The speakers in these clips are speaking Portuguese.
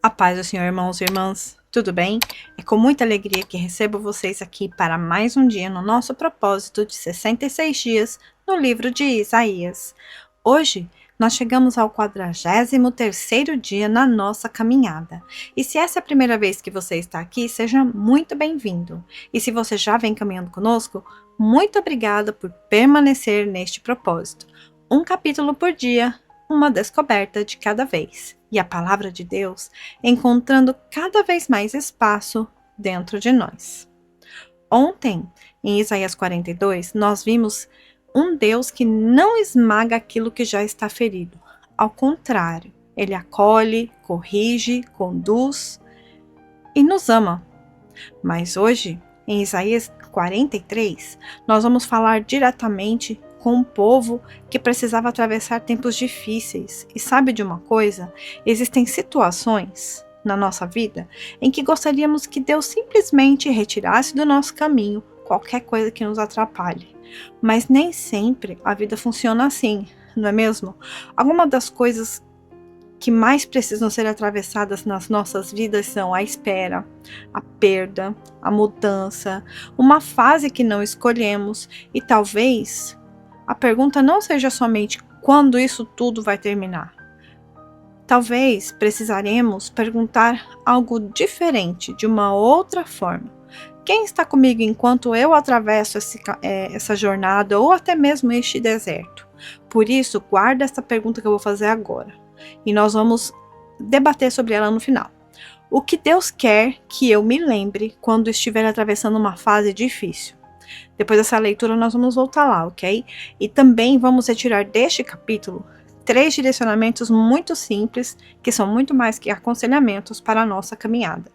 A paz do Senhor, irmãos e irmãs, tudo bem? É com muita alegria que recebo vocês aqui para mais um dia no nosso propósito de 66 dias no livro de Isaías. Hoje, nós chegamos ao 43º dia na nossa caminhada. E se essa é a primeira vez que você está aqui, seja muito bem-vindo. E se você já vem caminhando conosco, muito obrigada por permanecer neste propósito. Um capítulo por dia, uma descoberta de cada vez. E a palavra de Deus encontrando cada vez mais espaço dentro de nós. Ontem, em Isaías 42, nós vimos um Deus que não esmaga aquilo que já está ferido. Ao contrário, ele acolhe, corrige, conduz e nos ama. Mas hoje, em Isaías 43, nós vamos falar diretamente com um povo que precisava atravessar tempos difíceis. E sabe de uma coisa? Existem situações na nossa vida em que gostaríamos que Deus simplesmente retirasse do nosso caminho qualquer coisa que nos atrapalhe. Mas nem sempre a vida funciona assim, não é mesmo? Algumas das coisas que mais precisam ser atravessadas nas nossas vidas são a espera, a perda, a mudança, uma fase que não escolhemos e talvez a pergunta não seja somente quando isso tudo vai terminar. Talvez precisaremos perguntar algo diferente, de uma outra forma. Quem está comigo enquanto eu atravesso essa jornada ou até mesmo este deserto? Por isso, guarda essa pergunta que eu vou fazer agora. E nós vamos debater sobre ela no final. O que Deus quer que eu me lembre quando estiver atravessando uma fase difícil? Depois dessa leitura nós vamos voltar lá, ok? E também vamos retirar deste capítulo 3 direcionamentos muito simples, que são muito mais que aconselhamentos para a nossa caminhada.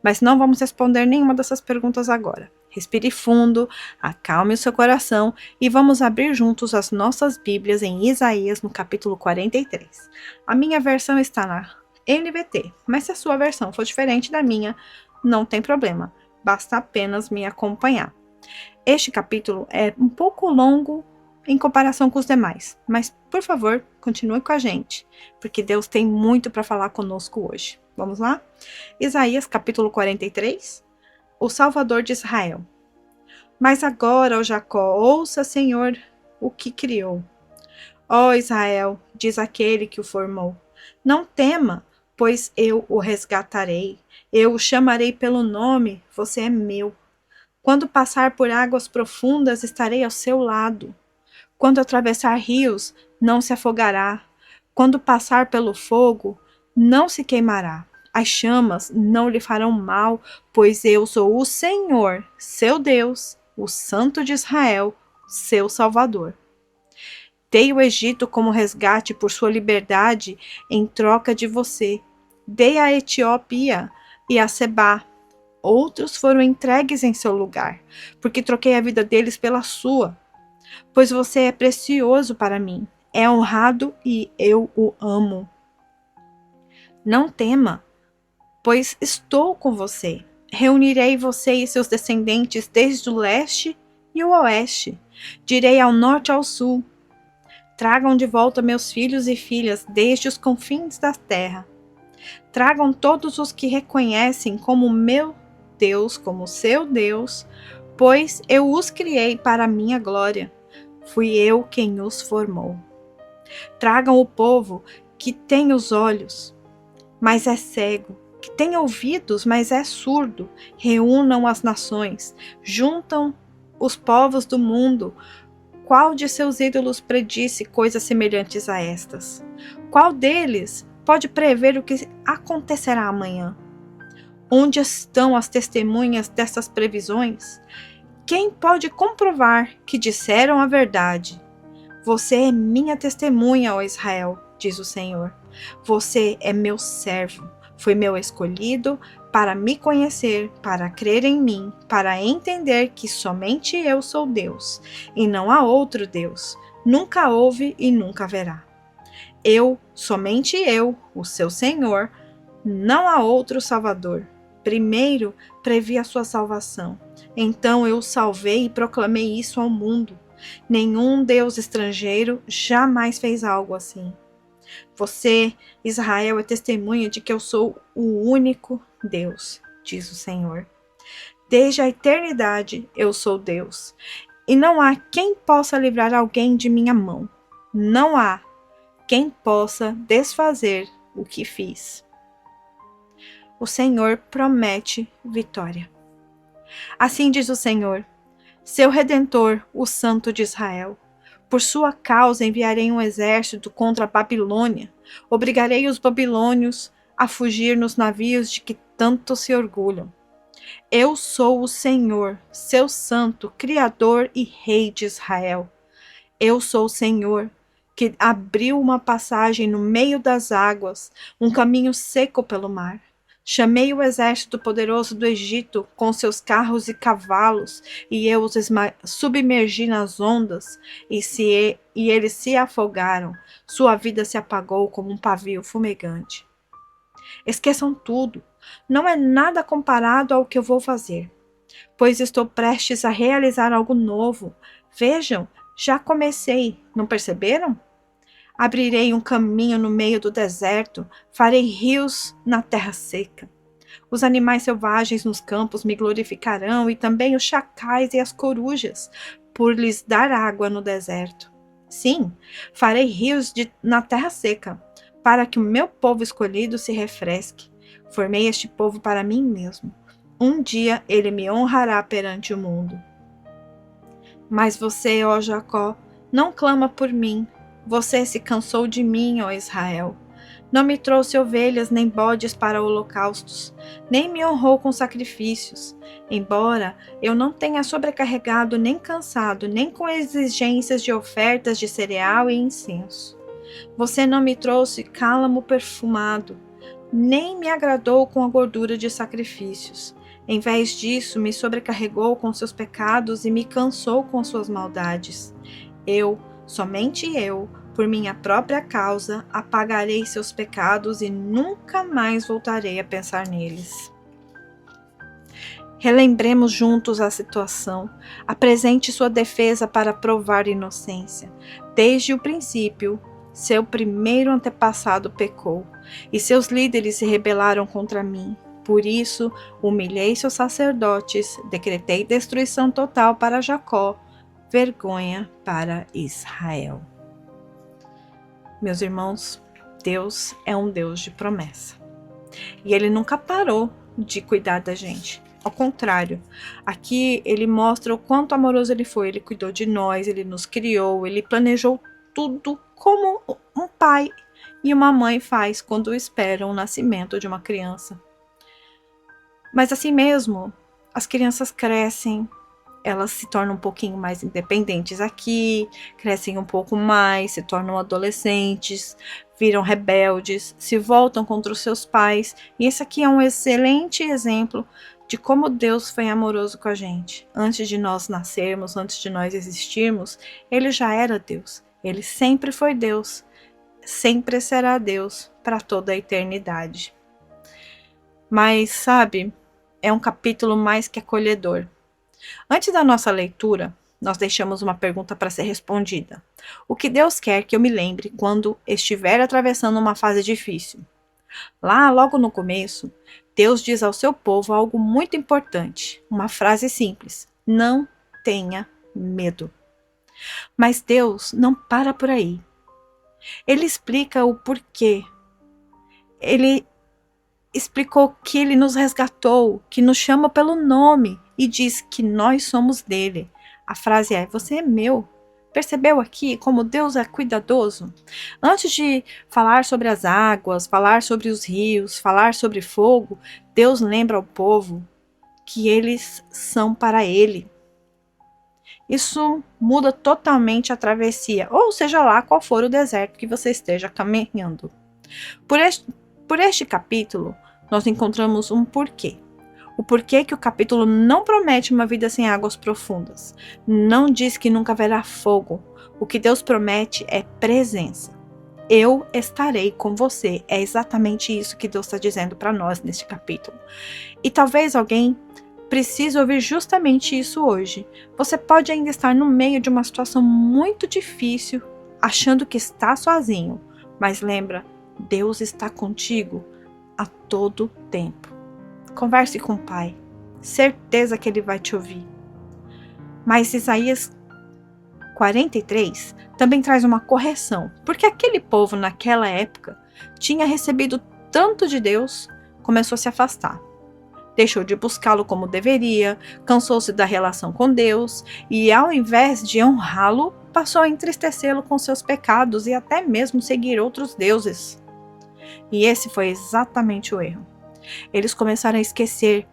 Mas não vamos responder nenhuma dessas perguntas agora. Respire fundo, acalme o seu coração e vamos abrir juntos as nossas Bíblias em Isaías no capítulo 43. A minha versão está na NVT, mas se a sua versão for diferente da minha, não tem problema, basta apenas me acompanhar. Este capítulo é um pouco longo em comparação com os demais, mas por favor, continue com a gente, porque Deus tem muito para falar conosco hoje. Vamos lá? Isaías capítulo 43, o Salvador de Israel. Mas agora, ó Jacó, ouça, Senhor, o que criou. Ó Israel, diz aquele que o formou, não tema, pois eu o resgatarei, eu o chamarei pelo nome, você é meu. Quando passar por águas profundas, estarei ao seu lado. Quando atravessar rios, não se afogará. Quando passar pelo fogo, não se queimará. As chamas não lhe farão mal, pois eu sou o Senhor, seu Deus, o Santo de Israel, seu Salvador. Dei o Egito como resgate por sua liberdade em troca de você. Dei a Etiópia e a Sebá. Outros foram entregues em seu lugar, porque troquei a vida deles pela sua. Pois você é precioso para mim, é honrado e eu o amo. Não tema, pois estou com você. Reunirei você e seus descendentes desde o leste e o oeste. Direi ao norte e ao sul. Tragam de volta meus filhos e filhas desde os confins da terra. Tragam todos os que reconhecem como meu Deus, como seu Deus, pois eu os criei para a minha glória. Fui eu quem os formou. Tragam o povo que tem os olhos, mas é cego, que tem ouvidos, mas é surdo. Reúnam as nações, juntam os povos do mundo. Qual de seus ídolos predisse coisas semelhantes a estas? Qual deles pode prever o que acontecerá amanhã? Onde estão as testemunhas dessas previsões? Quem pode comprovar que disseram a verdade? Você é minha testemunha, ó Israel, diz o Senhor. Você é meu servo, foi meu escolhido para me conhecer, para crer em mim, para entender que somente eu sou Deus, e não há outro Deus. Nunca houve e nunca haverá. Eu, somente eu, o seu Senhor, não há outro Salvador. Primeiro previ a sua salvação, então eu o salvei e proclamei isso ao mundo. Nenhum Deus estrangeiro jamais fez algo assim. Você, Israel, é testemunha de que eu sou o único Deus, diz o Senhor. Desde a eternidade eu sou Deus, e não há quem possa livrar alguém de minha mão. Não há quem possa desfazer o que fiz. O Senhor promete vitória. Assim diz o Senhor, seu Redentor, o Santo de Israel. Por sua causa enviarei um exército contra a Babilônia. Obrigarei os babilônios a fugir nos navios de que tanto se orgulham. Eu sou o Senhor, seu Santo, Criador e Rei de Israel. Eu sou o Senhor, que abriu uma passagem no meio das águas, um caminho seco pelo mar. Chamei o exército poderoso do Egito com seus carros e cavalos, e eu os submergi nas ondas, e eles se afogaram. Sua vida se apagou como um pavio fumegante. Esqueçam tudo. Não é nada comparado ao que eu vou fazer, pois estou prestes a realizar algo novo. Vejam, já comecei, não perceberam? Abrirei um caminho no meio do deserto, farei rios na terra seca. Os animais selvagens nos campos me glorificarão, e também os chacais e as corujas, por lhes dar água no deserto. Sim, farei rios na terra seca, para que o meu povo escolhido se refresque. Formei este povo para mim mesmo. Um dia ele me honrará perante o mundo. Mas você, ó Jacó, não clama por mim. Você se cansou de mim, ó Israel. Não me trouxe ovelhas nem bodes para holocaustos, nem me honrou com sacrifícios. Embora eu não tenha sobrecarregado nem cansado, nem com exigências de ofertas de cereal e incenso. Você não me trouxe cálamo perfumado, nem me agradou com a gordura de sacrifícios. Em vez disso, me sobrecarregou com seus pecados e me cansou com suas maldades. Eu, somente eu, por minha própria causa, apagarei seus pecados e nunca mais voltarei a pensar neles. Relembremos juntos a situação. Apresente sua defesa para provar inocência. Desde o princípio, seu primeiro antepassado pecou, e seus líderes se rebelaram contra mim. Por isso, humilhei seus sacerdotes, decretei destruição total para Jacó, vergonha para Israel. Meus irmãos, Deus é um Deus de promessa. E Ele nunca parou de cuidar da gente. Ao contrário, aqui Ele mostra o quanto amoroso Ele foi. Ele cuidou de nós, Ele nos criou, Ele planejou tudo como um pai e uma mãe faz quando esperam o nascimento de uma criança. Mas assim mesmo, as crianças crescem, elas se tornam um pouquinho mais independentes aqui, crescem um pouco mais, se tornam adolescentes, viram rebeldes, se voltam contra os seus pais. E esse aqui é um excelente exemplo de como Deus foi amoroso com a gente. Antes de nós nascermos, antes de nós existirmos, Ele já era Deus. Ele sempre foi Deus, sempre será Deus para toda a eternidade. Mas, sabe, é um capítulo mais que acolhedor. Antes da nossa leitura, nós deixamos uma pergunta para ser respondida. O que Deus quer que eu me lembre quando estiver atravessando uma fase difícil? Lá, logo no começo, Deus diz ao seu povo algo muito importante, uma frase simples: não tenha medo. Mas Deus não para por aí. Ele explica o porquê. Ele explicou que Ele nos resgatou, que nos chama pelo nome e diz que nós somos dele. A frase é: você é meu. Percebeu aqui como Deus é cuidadoso? Antes de falar sobre as águas, falar sobre os rios, falar sobre fogo, Deus lembra ao povo que eles são para Ele. Isso muda totalmente a travessia, ou seja lá qual for o deserto que você esteja caminhando. Por este capítulo, nós encontramos um porquê. O porquê que o capítulo não promete uma vida sem águas profundas. Não diz que nunca haverá fogo. O que Deus promete é presença. Eu estarei com você. É exatamente isso que Deus está dizendo para nós neste capítulo. E talvez alguém precise ouvir justamente isso hoje. Você pode ainda estar no meio de uma situação muito difícil, achando que está sozinho. Mas lembra, Deus está contigo a todo tempo. Converse com o Pai. Certeza que Ele vai te ouvir. Mas Isaías 43 também traz uma correção, porque aquele povo naquela época tinha recebido tanto de Deus, começou a se afastar. Deixou de buscá-lo como deveria, cansou-se da relação com Deus e, ao invés de honrá-lo, passou a entristecê-lo com seus pecados e até mesmo seguir outros deuses. E esse foi exatamente o erro. Eles começaram a esquecer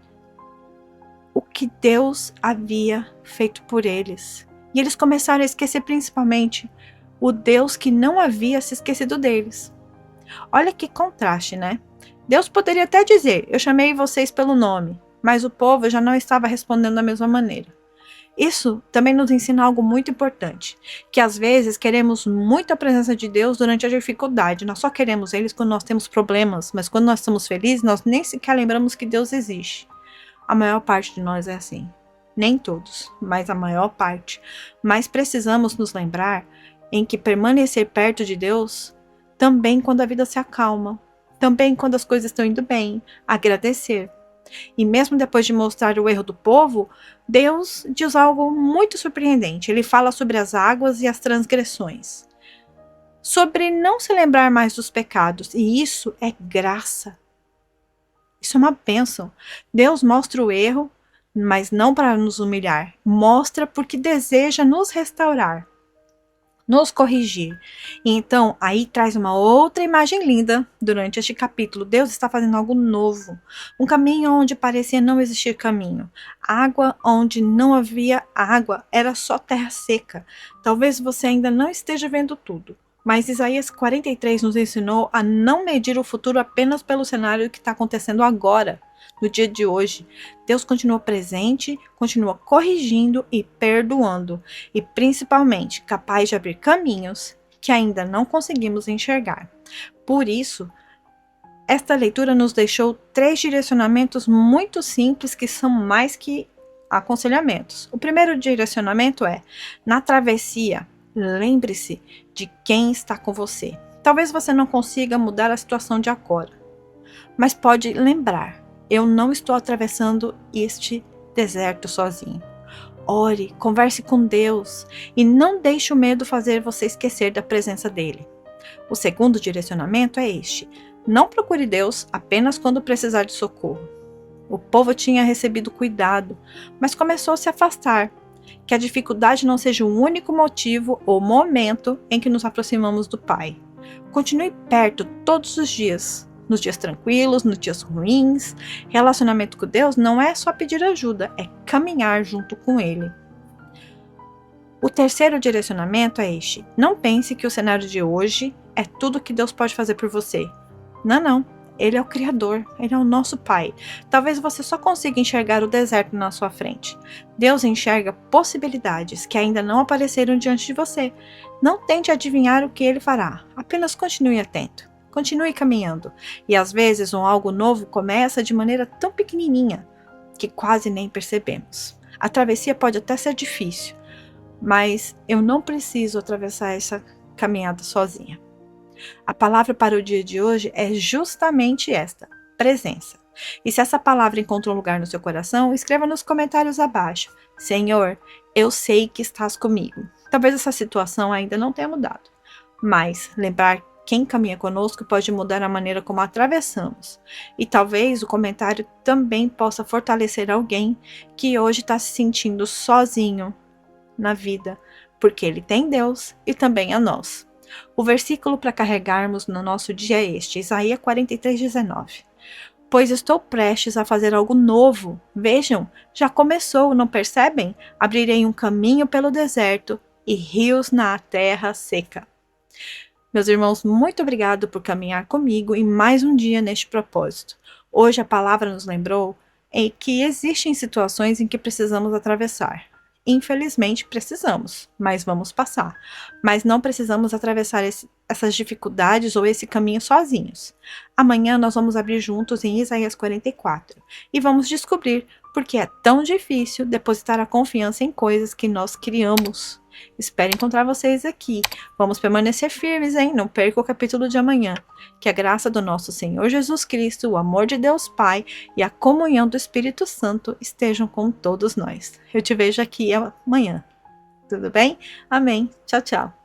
o que Deus havia feito por eles. E eles começaram a esquecer principalmente o Deus que não havia se esquecido deles. Olha que contraste, né? Deus poderia até dizer, eu chamei vocês pelo nome, mas o povo já não estava respondendo da mesma maneira. Isso também nos ensina algo muito importante, que às vezes queremos muito a presença de Deus durante a dificuldade, nós só queremos eles quando nós temos problemas, mas quando nós estamos felizes, nós nem sequer lembramos que Deus existe. A maior parte de nós é assim. Nem todos, mas a maior parte. Mas precisamos nos lembrar em que permanecer perto de Deus também quando a vida se acalma, também quando as coisas estão indo bem, agradecer. E mesmo depois de mostrar o erro do povo, Deus diz algo muito surpreendente. Ele fala sobre as águas e as transgressões, sobre não se lembrar mais dos pecados, e isso é graça. Isso é uma bênção. Deus mostra o erro, mas não para nos humilhar. Mostra porque deseja nos restaurar, nos corrigir. E então, aí traz uma outra imagem linda durante este capítulo. Deus está fazendo algo novo. Um caminho onde parecia não existir caminho. Água onde não havia água. Era só terra seca. Talvez você ainda não esteja vendo tudo. Mas Isaías 43 nos ensinou a não medir o futuro apenas pelo cenário que está acontecendo agora, no dia de hoje. Deus continua presente, continua corrigindo e perdoando, e principalmente capaz de abrir caminhos que ainda não conseguimos enxergar. Por isso, esta leitura nos deixou 3 direcionamentos muito simples que são mais que aconselhamentos. O primeiro direcionamento é: na travessia, lembre-se de quem está com você. Talvez você não consiga mudar a situação de agora, mas pode lembrar: eu não estou atravessando este deserto sozinho. Ore, converse com Deus e não deixe o medo fazer você esquecer da presença dele. O segundo direcionamento é este: não procure Deus apenas quando precisar de socorro. O povo tinha recebido cuidado, mas começou a se afastar. Que a dificuldade não seja o único motivo ou momento em que nos aproximamos do Pai. Continue perto todos os dias, nos dias tranquilos, nos dias ruins. Relacionamento com Deus não é só pedir ajuda, é caminhar junto com Ele. O terceiro direcionamento é este: não pense que o cenário de hoje é tudo que Deus pode fazer por você. Não. Ele é o Criador, Ele é o nosso Pai. Talvez você só consiga enxergar o deserto na sua frente. Deus enxerga possibilidades que ainda não apareceram diante de você. Não tente adivinhar o que Ele fará, apenas continue atento. Continue caminhando. E às vezes algo novo começa de maneira tão pequenininha que quase nem percebemos. A travessia pode até ser difícil, mas eu não preciso atravessar essa caminhada sozinha. A palavra para o dia de hoje é justamente esta: presença. E se essa palavra encontrou lugar no seu coração, escreva nos comentários abaixo: Senhor, eu sei que estás comigo. Talvez essa situação ainda não tenha mudado, mas lembrar quem caminha conosco pode mudar a maneira como atravessamos. E talvez o comentário também possa fortalecer alguém que hoje está se sentindo sozinho na vida, porque ele tem Deus e também a nós. O versículo para carregarmos no nosso dia é este: Isaías 43:19. Pois estou prestes a fazer algo novo. Vejam, já começou, não percebem? Abrirei um caminho pelo deserto e rios na terra seca. Meus irmãos, muito obrigado por caminhar comigo em mais um dia neste propósito. Hoje a palavra nos lembrou que existem situações em que precisamos atravessar. Infelizmente precisamos, mas vamos passar. Mas não precisamos atravessar essas dificuldades ou esse caminho sozinhos. Amanhã nós vamos abrir juntos em Isaías 44 e vamos descobrir por que é tão difícil depositar a confiança em coisas que nós criamos. Espero encontrar vocês aqui. Vamos permanecer firmes, hein? Não perca o capítulo de amanhã. Que a graça do nosso Senhor Jesus Cristo, o amor de Deus Pai e a comunhão do Espírito Santo estejam com todos nós. Eu te vejo aqui amanhã. Tudo bem? Amém. Tchau, tchau.